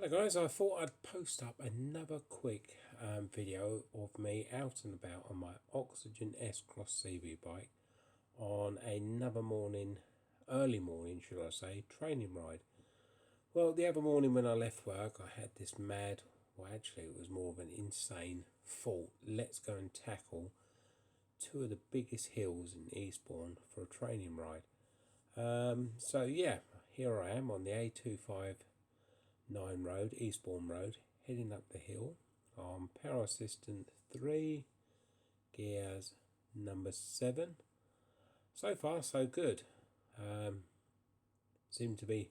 Hello guys, I thought I'd post up another quick video of me out and about on my Oxygen S-Cross CV bike on another morning, early morning should I say, training ride. Well, the other morning when I left work I had this mad, well actually it was more of an insane thought, let's go and tackle two of the biggest hills in Eastbourne for a training ride. So yeah, here I am on the A259 road, Eastbourne Road, heading up the hill on power assistant 3, gears number 7. So far so good. Seem to be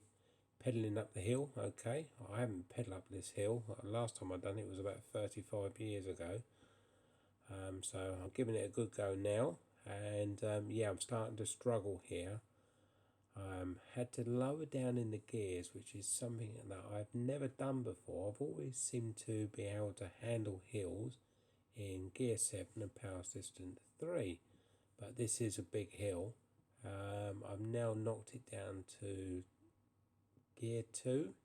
pedalling up the hill okay. I haven't pedalled up this hill. Last time I done it was about 35 years ago. So I'm giving it a good go now, and yeah, I'm starting to struggle here. Had to lower down in the gears, which is something that I've never done before. I've always seemed to be able to handle hills in gear 7 and power assistant 3, but this is a big hill. I've now knocked it down to gear 2,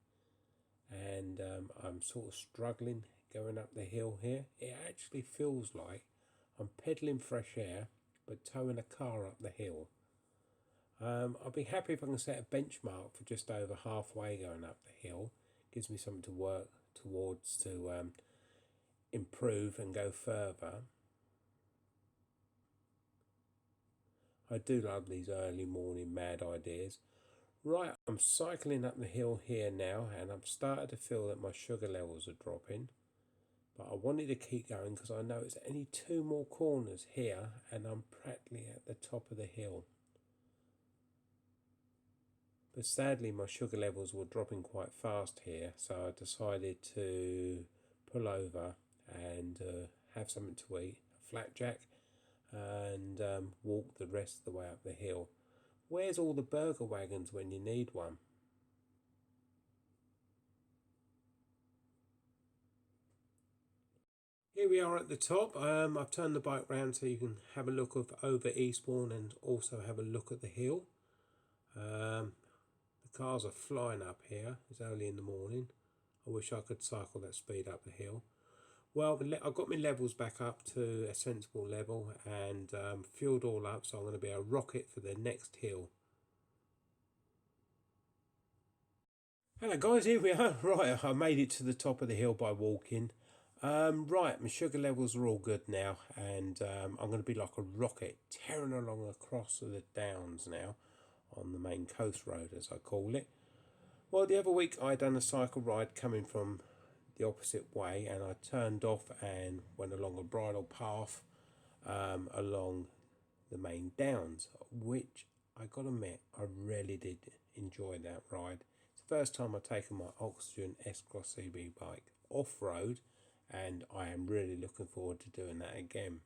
and I'm sort of struggling going up the hill here. It actually feels like I'm pedaling fresh air but towing a car up the hill. I'll be happy if I can set a benchmark for just over halfway going up the hill. Gives me something to work towards to improve and go further. I do love these early morning mad ideas. Right, I'm cycling up the hill here now, and I've started to feel that my sugar levels are dropping. But I wanted to keep going because I know it's only 2 more corners here and I'm practically at the top of the hill. But sadly my sugar levels were dropping quite fast here, so I decided to pull over and have something to eat, a flapjack, and walk the rest of the way up the hill. Where's all the burger wagons when you need one? Here we are at the top. I've turned the bike round so you can have a look over Eastbourne and also have a look at the hill. The cars are flying up here. It's early in the morning. I wish I could cycle that speed up the hill. Well, I've got my levels back up to a sensible level and fueled all up, so I'm going to be a rocket for the next hill. Hello guys, here we are. Right, I made it to the top of the hill by walking. Right, my sugar levels are all good now, and I'm going to be like a rocket tearing along across the downs now on the main coast road, as I call it. Well, the other week I done a cycle ride coming from the opposite way, and I turned off and went along a bridle path along the main downs, which I gotta admit I really did enjoy that ride. It's the first time I've taken my Oxygen S-Cross CB bike off-road, and I am really looking forward to doing that again.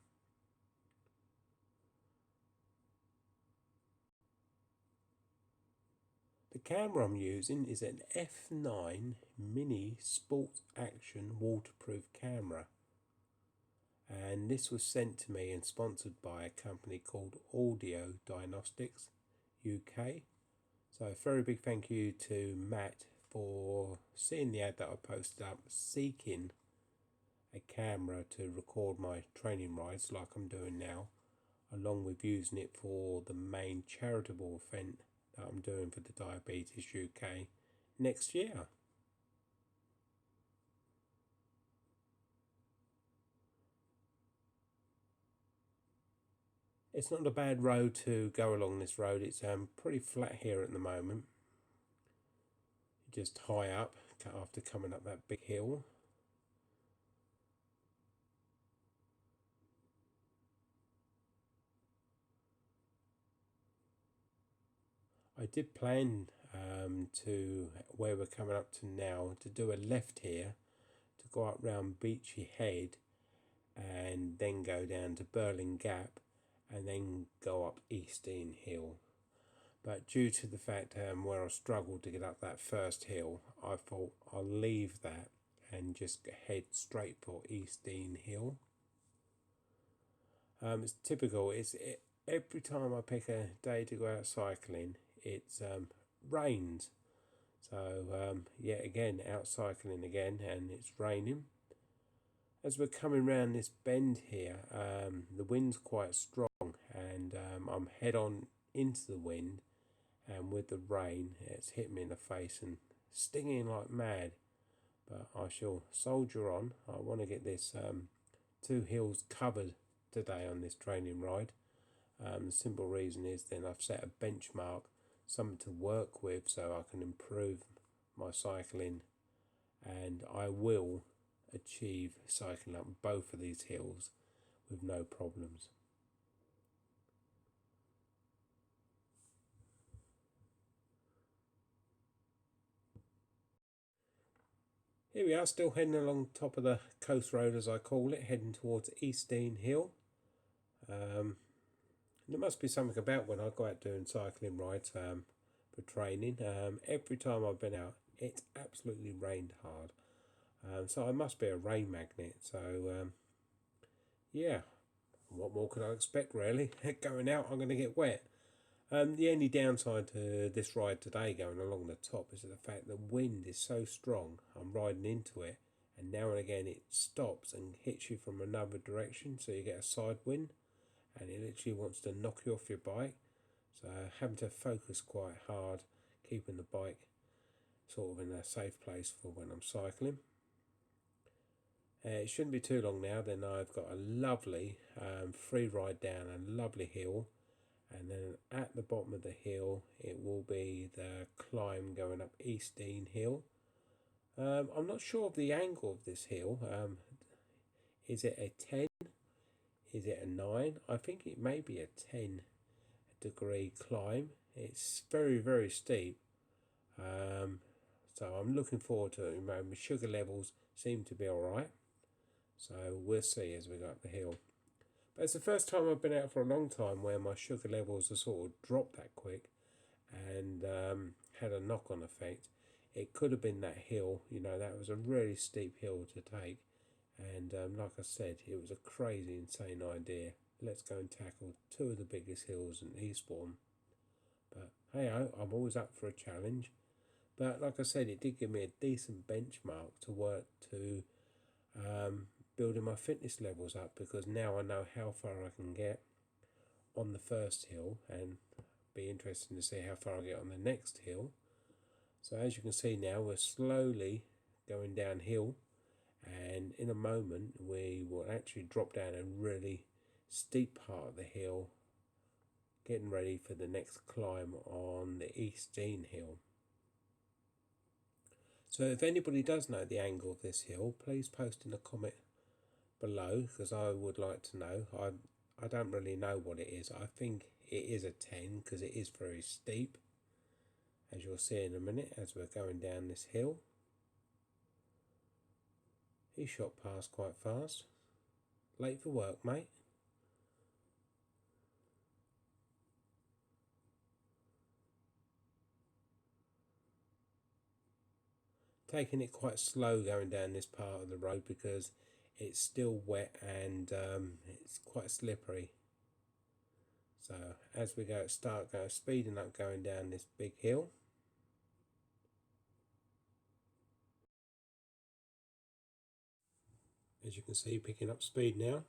The camera I'm using is an F9 Mini Sport Action waterproof camera, and this was sent to me and sponsored by a company called Audio Diagnostics UK. So a very big thank you to Matt for seeing the ad that I posted up, seeking a camera to record my training rides like I'm doing now, along with using it for the main charitable event that I'm doing for the Diabetes UK next year. It's not a bad road to go along this road. It's pretty flat here at the moment. Just high up after coming up that big hill. I did plan to where we're coming up to now to do a left here to go up round Beachy Head and then go down to Burling Gap and then go up Eastdean Hill. But due to the fact where I struggled to get up that first hill, I thought I'll leave that and just head straight for Eastdean Hill. It's typical. Every time I pick a day to go out cycling, it's rains. So yet again, out cycling again, and it's raining. As we're coming round this bend here, the wind's quite strong, and I'm head on into the wind, and with the rain, it's hit me in the face and stinging like mad. But I shall soldier on. I want to get this 2 hills covered today on this training ride. The simple reason is then I've set a benchmark, something to work with, so I can improve my cycling, and I will achieve cycling up both of these hills with no problems. Here we are, still heading along top of the coast road, as I call it, heading towards EASTBOURNE Hill. There must be something about when I go out doing cycling rides for training. Every time I've been out, it's absolutely rained hard. So I must be a rain magnet. So yeah, what more could I expect really? Going out, I'm going to get wet. The only downside to this ride today going along the top is the fact the wind is so strong. I'm riding into it, and now and again it stops and hits you from another direction, so you get a side wind, and it literally wants to knock you off your bike. So having to focus quite hard, keeping the bike sort of in a safe place for when I'm cycling. It shouldn't be too long now, then I've got a lovely free ride down a lovely hill, and then at the bottom of the hill it will be the climb going up EASTBOURNE Hill. I'm not sure of the angle of this hill. Is it a 10? Is it a 9? I think it may be a 10-degree climb. It's very, very steep. So I'm looking forward to it. My sugar levels seem to be alright. So we'll see as we go up the hill. But it's the first time I've been out for a long time where my sugar levels have sort of dropped that quick, and had a knock-on effect. It could have been that hill, that was a really steep hill to take. And like I said, it was a crazy, insane idea. Let's go and tackle 2 of the biggest hills in Eastbourne. But hey, I'm always up for a challenge. But like I said, it did give me a decent benchmark to work to, building my fitness levels up, because now I know how far I can get on the first hill, and be interesting to see how far I get on the next hill. So as you can see now, we're slowly going downhill, and in a moment we will actually drop down a really steep part of the hill, getting ready for the next climb on the EASTBOURNE Hill. So if anybody does know the angle of this hill, please post in a comment below, because I would like to know. I don't really know what it is. I think it is a 10 because it is very steep, as you'll see in a minute as we're going down this hill. He shot past quite fast. Late for work, mate. Taking it quite slow going down this part of the road because it's still wet, and it's quite slippery. So as we start speeding up going down this big hill. As you can see, picking up speed now.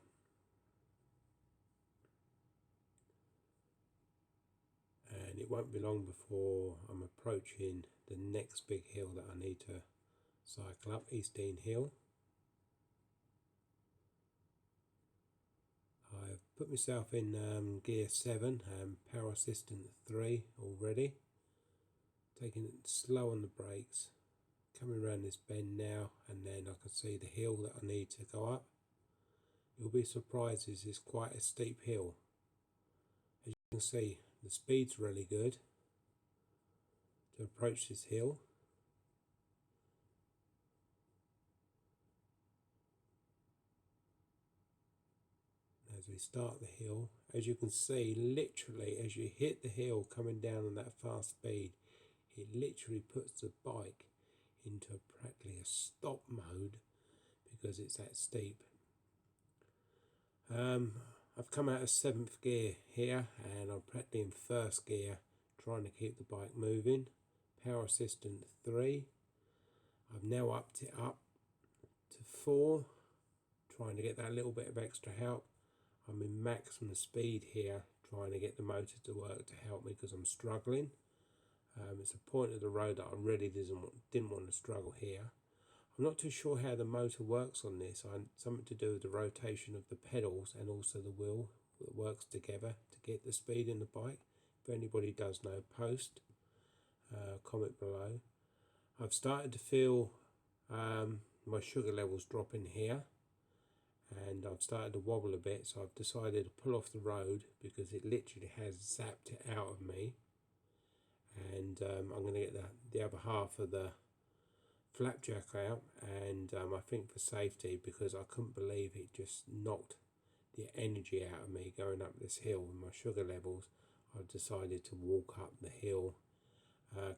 And it won't be long before I'm approaching the next big hill that I need to cycle up, EASTBOURNE Hill. I've put myself in gear 7, power assistant 3 already. Taking it slow on the brakes, coming around this bend now, and then I can see the hill that I need to go up. You'll be surprised, this is quite a steep hill. As you can see, the speed's really good to approach this hill. As we start the hill, as you can see, literally as you hit the hill coming down on that fast speed, it literally puts the bike into practically a stop mode because it's that steep. I've come out of 7th gear here, and I'm practically in 1st gear, trying to keep the bike moving, power assistant 3. I've now upped it up to 4, trying to get that little bit of extra help. I'm in maximum speed here, trying to get the motor to work to help me because I'm struggling. It's a point of the road that I really didn't want to struggle here. I'm not too sure how the motor works on this. Something to do with the rotation of the pedals and also the wheel that works together to get the speed in the bike. If anybody does know, post, comment below. I've started to feel my sugar levels dropping here, and I've started to wobble a bit, so I've decided to pull off the road because it literally has zapped it out of me. And I'm going to get the other half of the flapjack out, and I think for safety, because I couldn't believe it just knocked the energy out of me going up this hill with my sugar levels. I've decided to walk up the hill,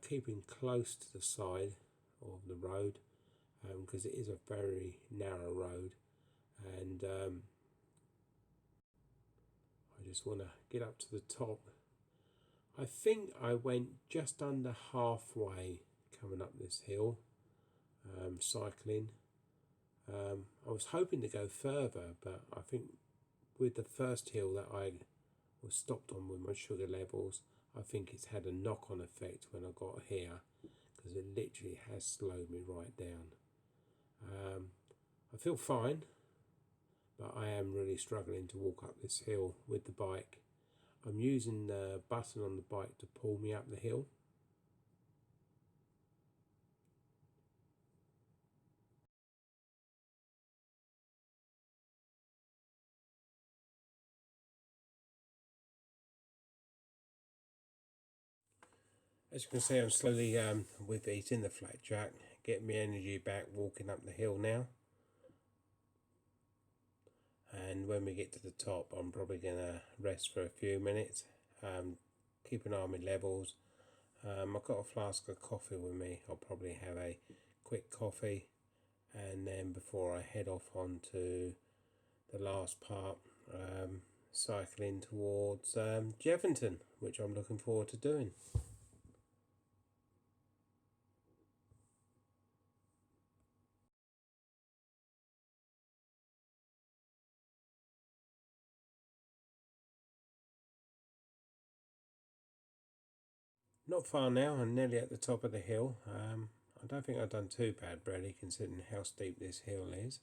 keeping close to the side of the road, because it is a very narrow road, and I just want to get up to the top. I think I went just under halfway coming up this hill, cycling. I was hoping to go further, but I think with the first hill that I was stopped on with my sugar levels, I think it's had a knock-on effect when I got here, because it literally has slowed me right down. I feel fine, but I am really struggling to walk up this hill with the bike. I'm using the button on the bike to pull me up the hill. As you can see, I'm slowly with eating the flat jack, getting my energy back walking up the hill now. And when we get to the top, I'm probably going to rest for a few minutes, keep an eye on my levels. I've got a flask of coffee with me. I'll probably have a quick coffee, and then before I head off onto the last part, cycling towards Jevington, which I'm looking forward to doing. Not far now, I'm nearly at the top of the hill. I don't think I've done too bad, really, considering how steep this hill is.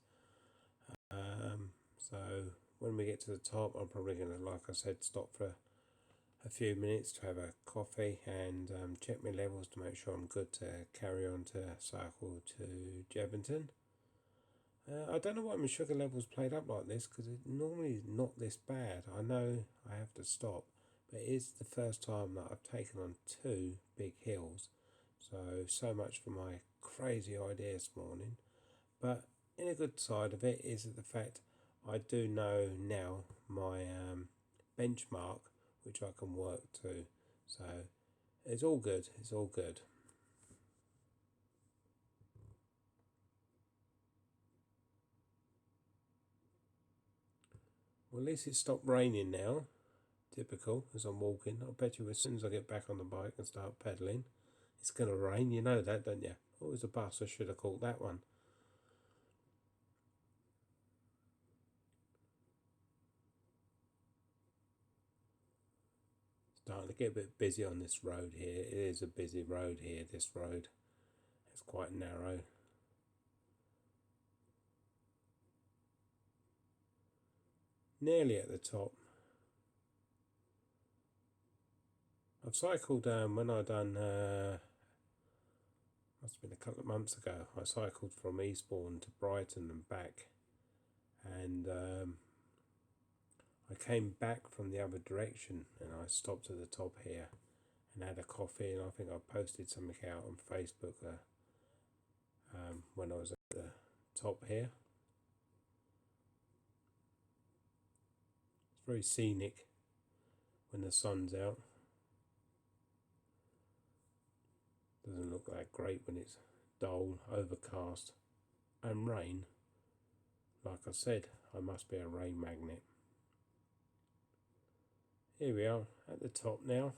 So when we get to the top, I'm probably going to, like I said, stop for a few minutes to have a coffee and check my levels to make sure I'm good to carry on to cycle to Jevington. I don't know why my sugar levels played up like this, because it normally is not this bad. I know I have to stop, but it is the first time that I've taken on 2 big hills. So much for my crazy idea this morning. But in a good side of it is the fact I do know now my benchmark, which I can work to. So it's all good. It's all good. Well, at least it stopped raining now. Typical, as I'm walking. I bet you as soon as I get back on the bike and start pedalling, it's going to rain. You know that, don't you? Oh, it was a bus. I should have caught that one. Starting to get a bit busy on this road here. It is a busy road here, this road. It's quite narrow. Nearly at the top. I've cycled when I done, must have been a couple of months ago, I cycled from EASTBOURNE to Brighton and back. And I came back from the other direction and I stopped at the top here and had a coffee, and I think I posted something out on Facebook when I was at the top here. It's very scenic when the sun's out. Doesn't look that great when it's dull, overcast and rain. Like I said, I must be a rain magnet. Here we are at the top now.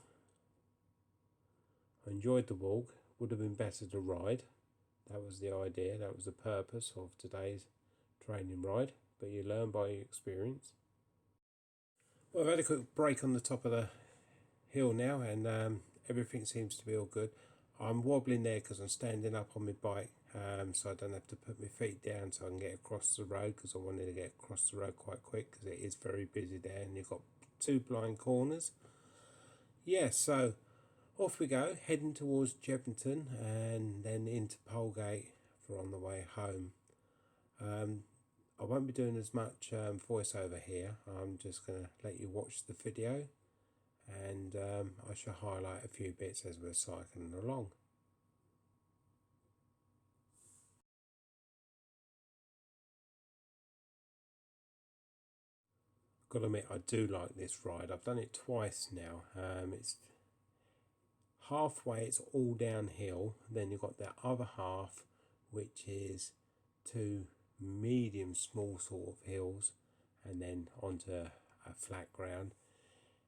I enjoyed the walk. would have been better to ride. That was the idea, that was the purpose of today's training ride, but you learn by experience. Well, I've had a quick break on the top of the hill now, and everything seems to be all good. I'm wobbling there because I'm standing up on my bike, so I don't have to put my feet down so I can get across the road, because I wanted to get across the road quite quick because it is very busy there and you've got two blind corners. Yeah, so off we go, heading towards Jevington and then into Polegate for on the way home. I won't be doing as much voiceover here. I'm just going to let you watch the video, and I shall highlight a few bits as we're cycling along. Got to admit, I do like this ride. I've done it twice now. It's halfway, it's all downhill. Then you've got the other half, which is two medium small sort of hills, and then onto a flat ground.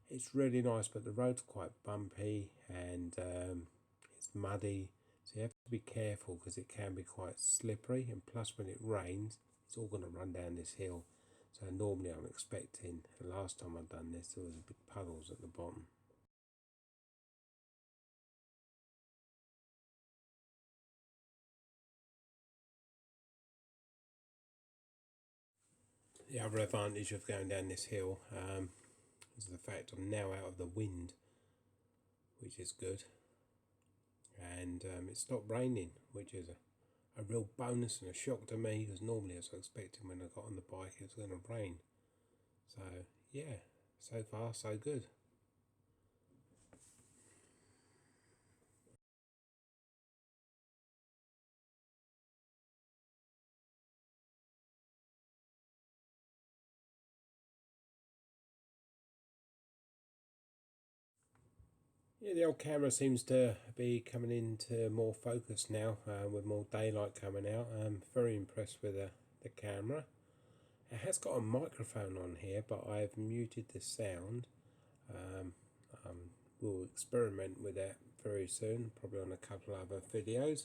It's really nice, but the road's quite bumpy and it's muddy, so you have to be careful because it can be quite slippery, and plus when it rains it's all going to run down this hill. So normally I'm expecting, the last time I've done this there was big puddles at the bottom. The other advantage of going down this hill is the fact I'm now out of the wind, which is good, and it stopped raining, which is a real bonus and a shock to me, because normally I was expecting when I got on the bike it was going to rain. So yeah, so far so good. Yeah, the old camera seems to be coming into more focus now, with more daylight coming out. I'm very impressed with the camera. It has got a microphone on here, but I've muted the sound. Um, um, we'll experiment with that very soon, probably on a couple of other videos,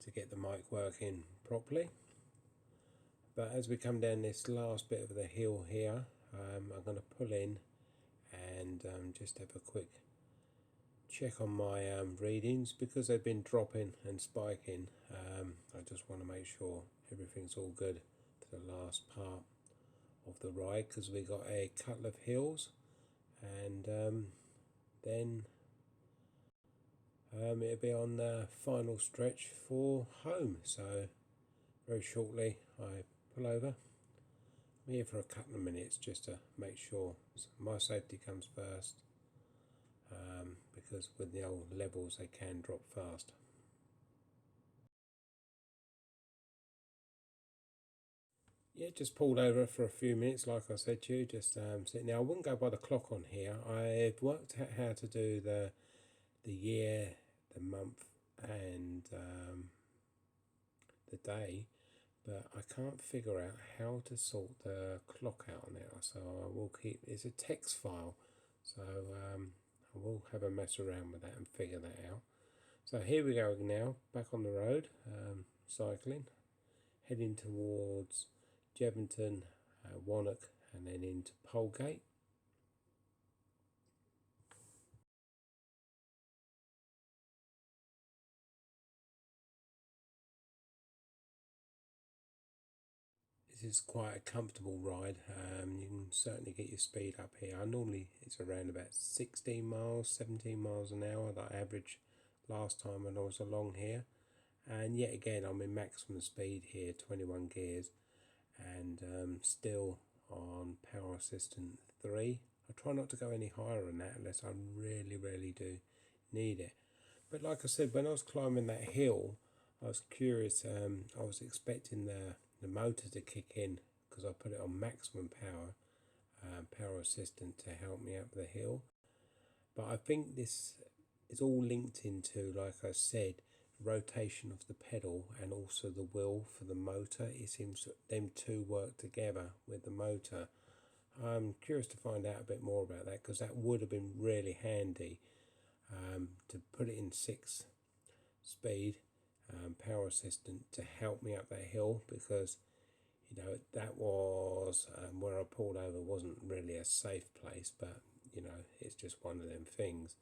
to get the mic working properly. But as we come down this last bit of the hill here, I'm going to pull in and just have a quick check on my readings, because they've been dropping and spiking. I just want to make sure everything's all good for the last part of the ride, because we got a couple of hills, and then it'll be on the final stretch for home. So very shortly I pull over. I'm here for a couple of minutes just to make sure my safety comes first, because with the old levels they can drop fast. Yeah, just pulled over for a few minutes, like I said to you, just sitting there. I wouldn't go by the clock on here. I've worked out how to do the year, the month, and the day, but I can't figure out how to sort the clock out now. So I will keep, it's a text file, so I will have a mess around with that and figure that out. So here we go now, back on the road, cycling, heading towards Jevington, Wannock, and then into Polegate. This is quite a comfortable ride. You can certainly get your speed up here. Normally it's around about 16 miles, 17 miles an hour that I averaged last time when I was along here. And yet again, I'm in maximum speed here, 21 gears, and still on power assistant 3. I try not to go any higher than that unless I really do need it. But like I said, when I was climbing that hill, I was curious. I was expecting the motor to kick in, because I put it on maximum power, power assistant, to help me up the hill. But I think this is all linked into, like I said, rotation of the pedal and also the wheel for the motor. It seems them two work together with the motor. I'm curious to find out a bit more about that, because that would have been really handy, to put it in six speed power assistant to help me up that hill, because you know that was where I pulled over wasn't really a safe place, but you know it's just one of them things.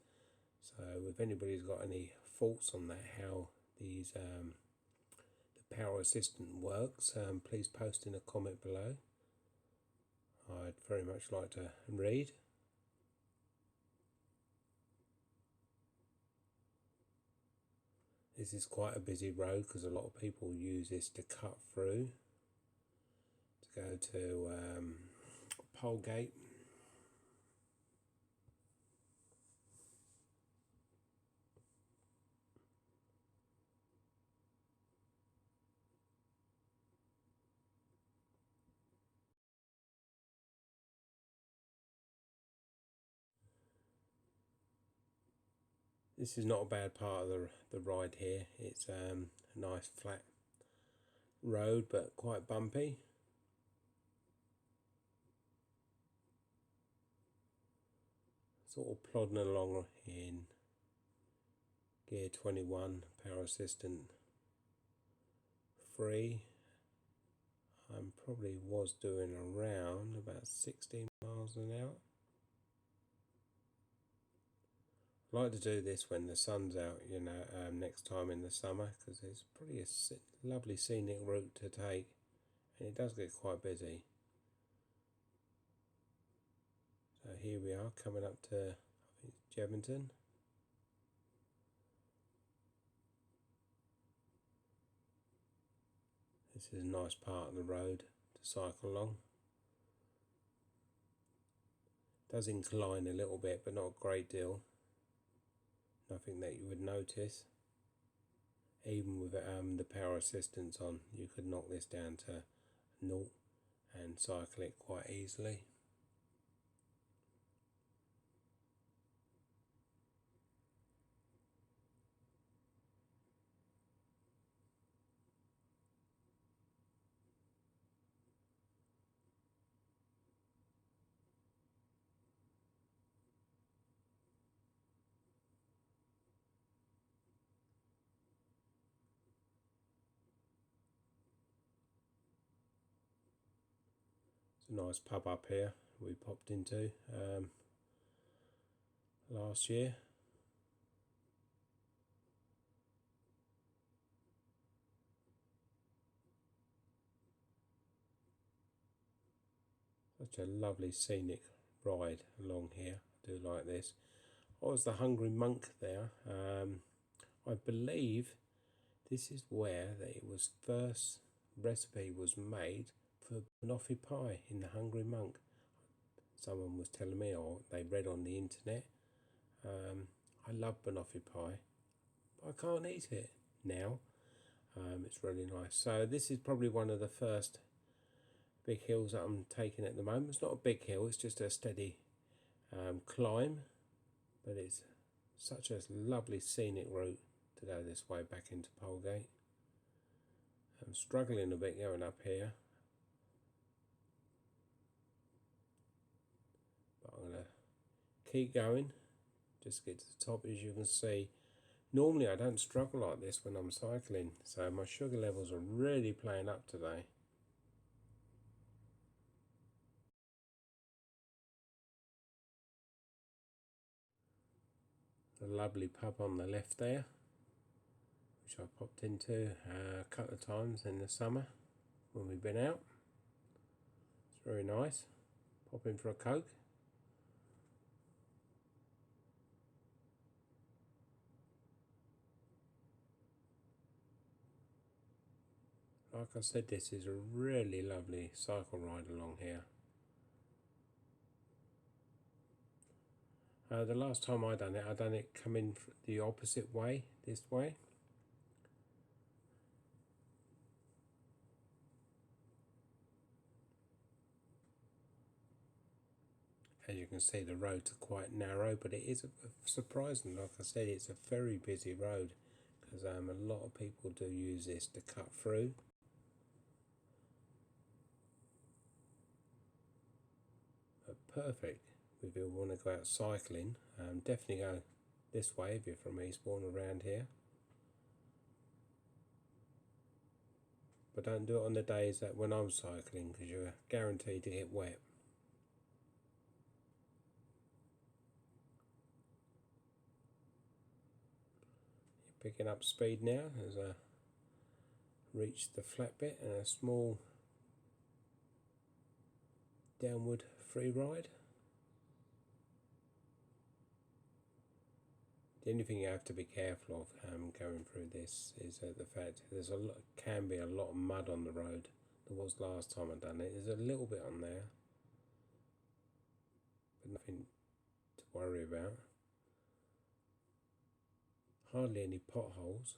So if anybody's got any thoughts on that, how these the power assistant works, please post in a comment below. I'd very much like to read. This is quite a busy road because a lot of people use this to cut through to go to Polegate. This is not a bad part of the ride here. It's a nice flat road but quite bumpy. Sort of plodding along in gear 21, power assistant 3. I probably was doing around about 16 miles an hour. I like to do this when the sun's out, you know, next time in the summer, because it's pretty a lovely scenic route to take, and it does get quite busy. So here we are coming up to, I think, Jevington. This is a nice part of the road to cycle along. It does incline a little bit, but not a great deal. Nothing that you would notice. Even with the power assistance on, you could knock this down to 0 and cycle it quite easily. It's a nice pub up here we popped into last year. Such a lovely scenic ride along here. I do like this. I was the Hungry Monk there. I believe this is where it was first recipe was made for banoffee pie, in the Hungry Monk. Someone was telling me, or they read on the internet. I love banoffee pie, but I can't eat it now. It's really nice. So this is probably one of the first big hills that I'm taking at the moment. It's not a big hill, it's just a steady climb, but it's such a lovely scenic route to go this way back into Polegate. I'm struggling a bit going up here, but I'm going to keep going, just get to the top. As you can see, normally I don't struggle like this when I'm cycling, so my sugar levels are really playing up today. A lovely pub on the left there, which I popped into a couple of times in the summer when we've been out. It's very nice. Pop in for a Coke. Like I said, this is a really lovely cycle ride along here. The last time I done it coming the opposite way, this way. As you can see, the roads are quite narrow, but it is surprising. Like I said, it's a very busy road, because a lot of people do use this to cut through. But perfect if you want to go out cycling. Definitely go this way if you're from Eastbourne, around here. but don't do it on the days that when I'm cycling, because you're guaranteed to get wet. You're picking up speed now as I reach the flat bit and a small downward free ride. The only thing you have to be careful of going through this is the fact there's can be a lot of mud on the road. There was last time I done it. There's a little bit on there, but nothing to worry about. Hardly any potholes,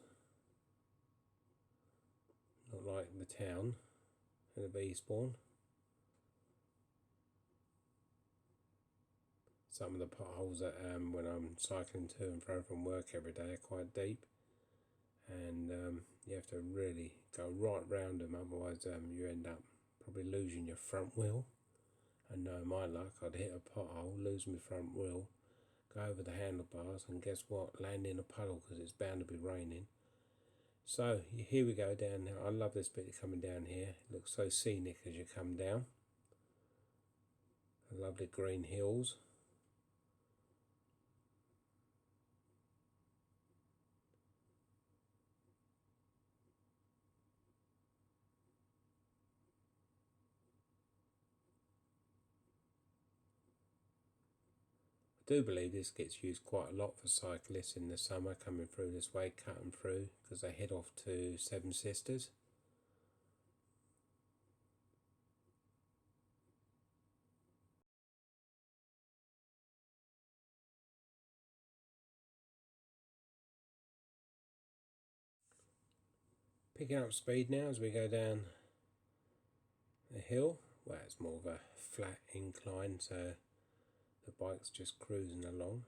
not like the town of Eastbourne. Some of the potholes that when I'm cycling to and fro from work every day are quite deep, and you have to really go right round them, otherwise you end up probably losing your front wheel. And no, my luck, I'd hit a pothole, lose my front wheel, go over the handlebars, and guess what? Land in a puddle because it's bound to be raining. So here we go down now. I love this bit coming down here. It looks so scenic as you come down. The lovely green hills. I do believe this gets used quite a lot for cyclists in the summer coming through this way, cutting through, because they head off to Seven Sisters. Picking up speed now as we go down the hill. Well, it's more of a flat incline, so the bike's just cruising along.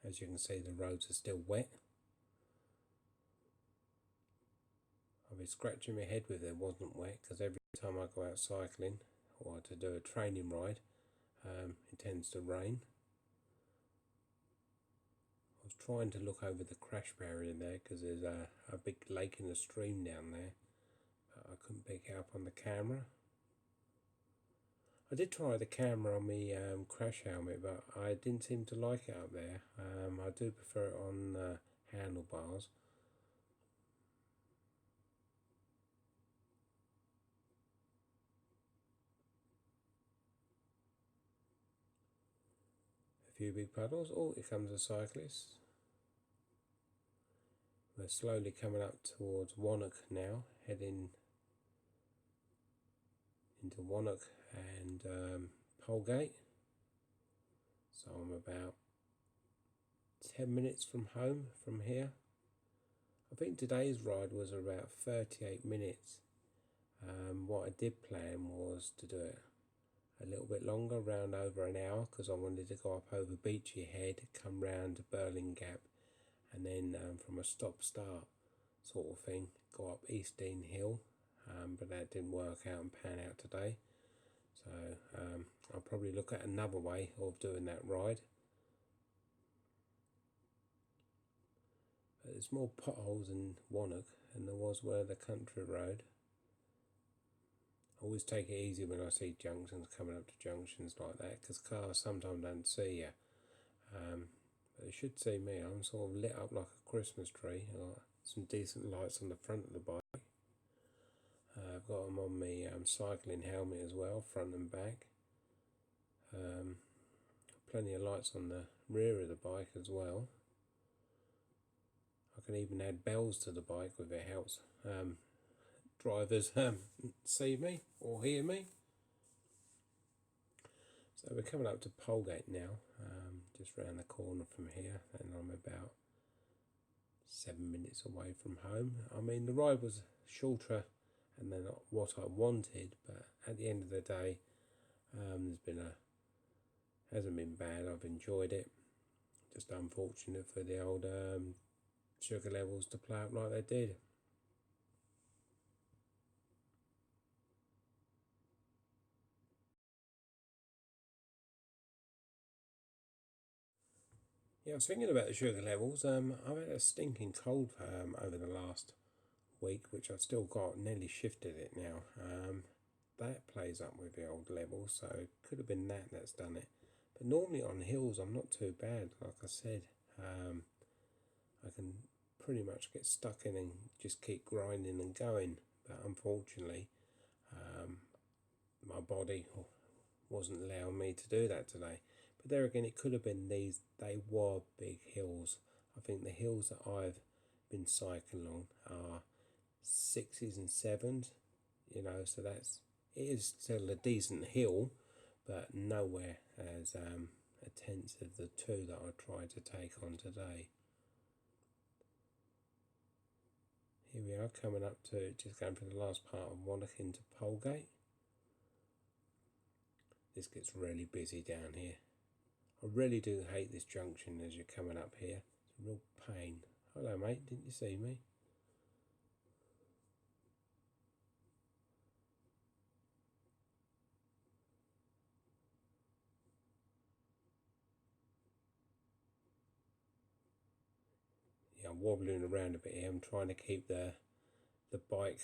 As you can see, the roads are still wet. I'll be scratching my head with it wasn't wet, because every time I go out cycling or to do a training ride, it tends to rain. I was trying to look over the crash barrier there because there's a big lake and a stream down there, but I couldn't pick it up on the camera. I did try the camera on my crash helmet, but I didn't seem to like it up there. I do prefer it on handlebars. A few big puddles. Oh, here comes a cyclist. We're slowly coming up towards Wannock now, heading into Wannock and Polegate. So I'm about 10 minutes from home from here. I think today's ride was about 38 minutes. What I did plan was to do it a little bit longer, round over an hour, because I wanted to go up over Beachy Head, come round to Burling Gap, and then from a stop-start sort of thing, go up East Dean Hill, but that didn't work out and pan out today. So I'll probably look at another way of doing that ride. But there's more potholes in Wannock than there was where the country road. I always take it easy when I see junctions, coming up to junctions like that, because cars sometimes don't see you. But they should see me. I'm sort of lit up like a Christmas tree. I've got some decent lights on the front of the bike. I've got them on my cycling helmet as well, front and back. Plenty of lights on the rear of the bike as well. I can even add bells to the bike if it helps drivers see me or hear me. So we're coming up to Polegate now, just round the corner from here, and I'm about 7 minutes away from home. I mean, the ride was shorter and then what I wanted, but at the end of the day, hasn't been bad. I've enjoyed it. Just unfortunate for the old sugar levels to play up like they did. Yeah, I was thinking about the sugar levels. I've had a stinking cold over the last week, which I've still got, nearly shifted it now. That plays up with the old level, so it could have been that's done it. But normally on hills I'm not too bad. Like I said, I can pretty much get stuck in and just keep grinding and going. But unfortunately, my body wasn't allowing me to do that today. But there again, it could have been these. They were big hills. I think the hills that I've been cycling on are 6s and 7s. So it is still a decent hill, but nowhere as a tenth of the 2 that I tried to take on today. Here we are, coming up to just going for the last part of Wallach into Polegate. This gets really busy down here. I really do hate this junction as you're coming up here. It's a real pain. Hello mate, didn't you see me? Yeah, I'm wobbling around a bit here. I'm trying to keep the bike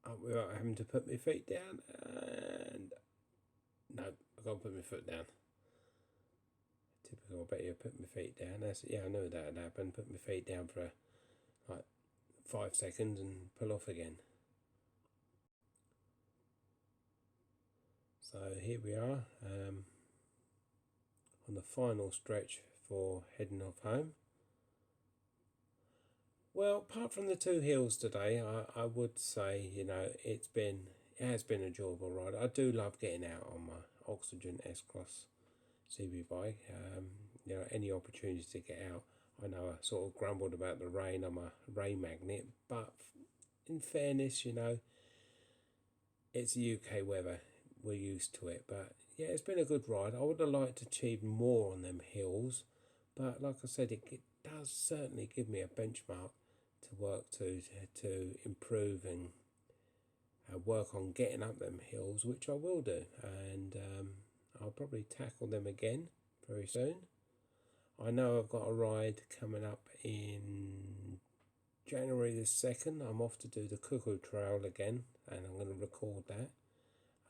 up without having to put my feet down, and no, I can't put my foot down. Typical, I bet you put my feet down. Yeah, I know that would happen. Put my feet down for like 5 seconds and pull off again. So here we are on the final stretch for heading off home. Well, apart from the 2 hills today, I would say, it has been an enjoyable ride. I do love getting out on my Oxygen S-Cross CB bike. Any opportunity to get out. I know I sort of grumbled about the rain. I'm a rain magnet, but in fairness, it's UK weather. We're used to it, but yeah, it's been a good ride. I would have liked to achieve more on them hills, but like I said, it does certainly give me a benchmark to work to improve and work on getting up them hills, which I will do, and I'll probably tackle them again very soon. I know I've got a ride coming up in January the 2nd. I'm off to do the Cuckoo Trail again, and I'm going to record that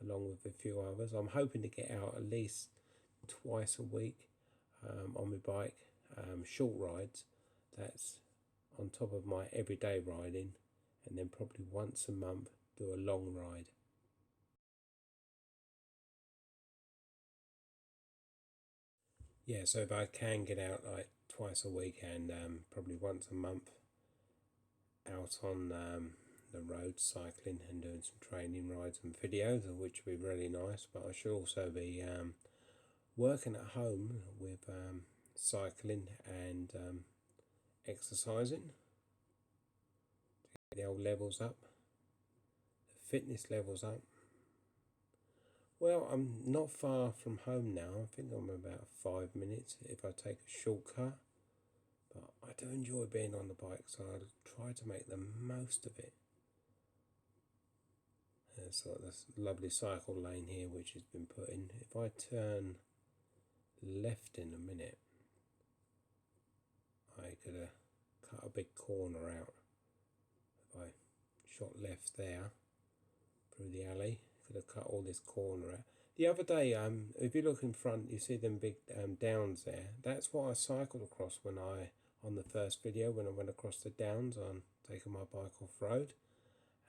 along with a few others. I'm hoping to get out at least twice a week on my bike, short rides. That's on top of my everyday riding, and then probably once a month do a long ride. Yeah, so if I can get out like twice a week and probably once a month out on the road cycling and doing some training rides and videos, which would be really nice. But I should also be working at home with cycling and exercising to get the old levels up, the fitness levels up. Well, I'm not far from home now. I think I'm about 5 minutes if I take a shortcut. But I do enjoy being on the bike, so I try to make the most of it. There's got this lovely cycle lane here which has been put in. If I turn left in a minute, I could have cut a big corner out. If I shot left there through the alley, could have cut all this corner out. The other day, if you look in front, you see them big downs there. That's what I cycled across on the first video, when I went across the downs on taking my bike off road,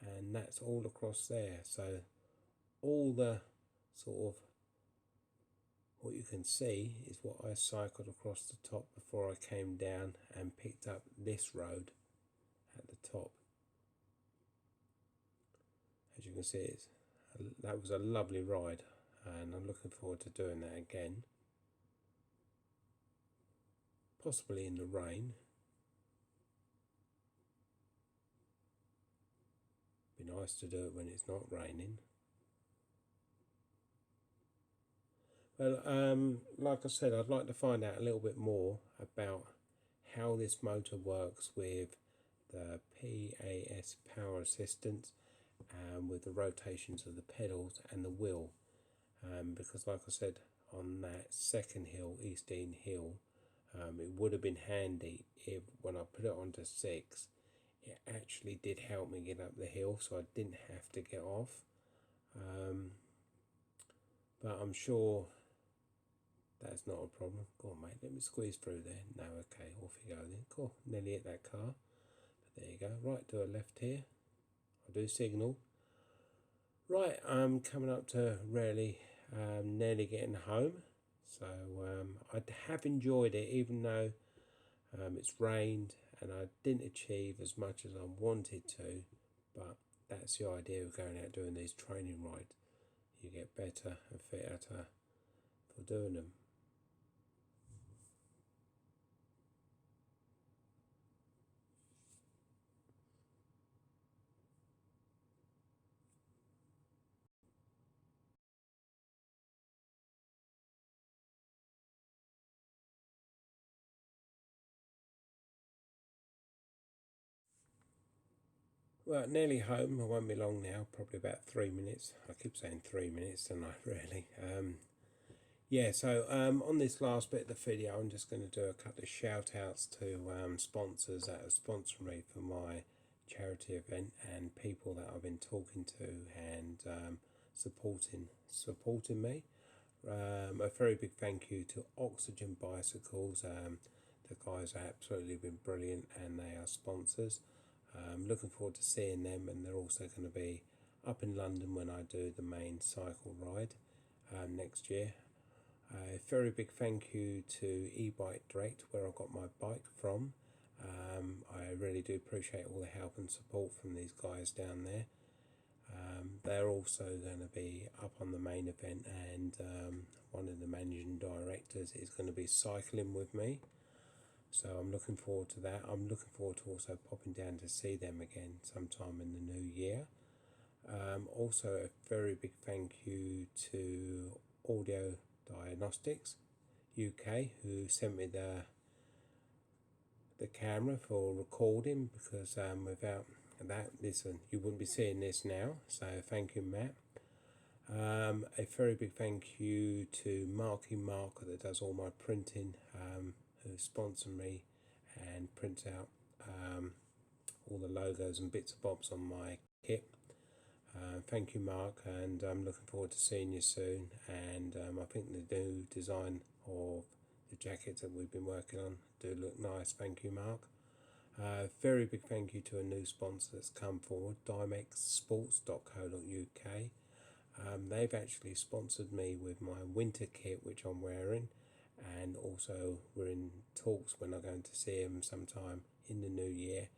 and that's all across there. So all the sort of what you can see is what I cycled across the top before I came down and picked up this road at the top. As you can see, that was a lovely ride, and I'm looking forward to doing that again, possibly in the rain. Be nice to do it when it's not raining. Well, like I said, I'd like to find out a little bit more about how this motor works with the PAS power assistance and with the rotations of the pedals and the wheel, because like I said, on that second hill, East Dean Hill, It would have been handy if when I put it onto 6, it actually did help me get up the hill, so I didn't have to get off. But I'm sure that's not a problem. Go on, mate, let me squeeze through there. No, okay, off you go then. Cool, nearly hit that car. But there you go. Right, do a left here. I do signal. Right, I'm coming up to nearly getting home. So I have enjoyed it, even though it's rained and I didn't achieve as much as I wanted to. But that's the idea of going out doing these training rides. You get better and fitter for doing them. Well, nearly home. I won't be long now, probably about 3 minutes. I keep saying 3 minutes, don't I, really? Yeah, so on this last bit of the video, I'm just going to do a couple of shout outs to sponsors that have sponsored me for my charity event and people that I've been talking to and supporting me. A very big thank you to Oxygen Bicycles. The guys have absolutely been brilliant and they are sponsors. Looking forward to seeing them, and they're also going to be up in London when I do the main cycle ride next year. A very big thank you to eBike Direct, where I got my bike from. I really do appreciate all the help and support from these guys down there. They're also going to be up on the main event, and one of the managing directors is going to be cycling with me. So I'm looking forward to that. I'm looking forward to also popping down to see them again sometime in the new year. Also a very big thank you to Audio Diagnostics UK, who sent me the camera for recording, because without that, listen, you wouldn't be seeing this now. So thank you, Matt. A very big thank you to Marky Mark that does all my printing, who sponsored me and prints out all the logos and bits and bobs on my kit. Thank you, Mark, and I'm looking forward to seeing you soon. And I think the new design of the jackets that we've been working on do look nice. Thank you, Mark. Very big thank you to a new sponsor that's come forward, dimexsports.co.uk. They've actually sponsored me with my winter kit, which I'm wearing, and also we're in talks when I'm going to see them sometime in the new year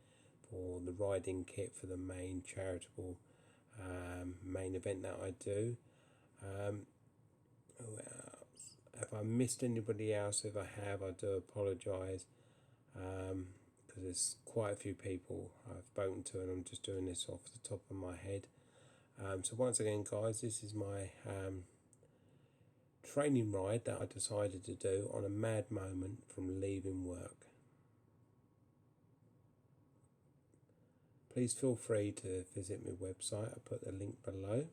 for the riding kit for the main charitable main event that I do. If I missed anybody else, if I have, I do apologise, because there's quite a few people I've spoken to, and I'm just doing this off the top of my head. So once again, guys, this is my training ride that I decided to do on a mad moment from leaving work. Please feel free to visit my website. I put the link below.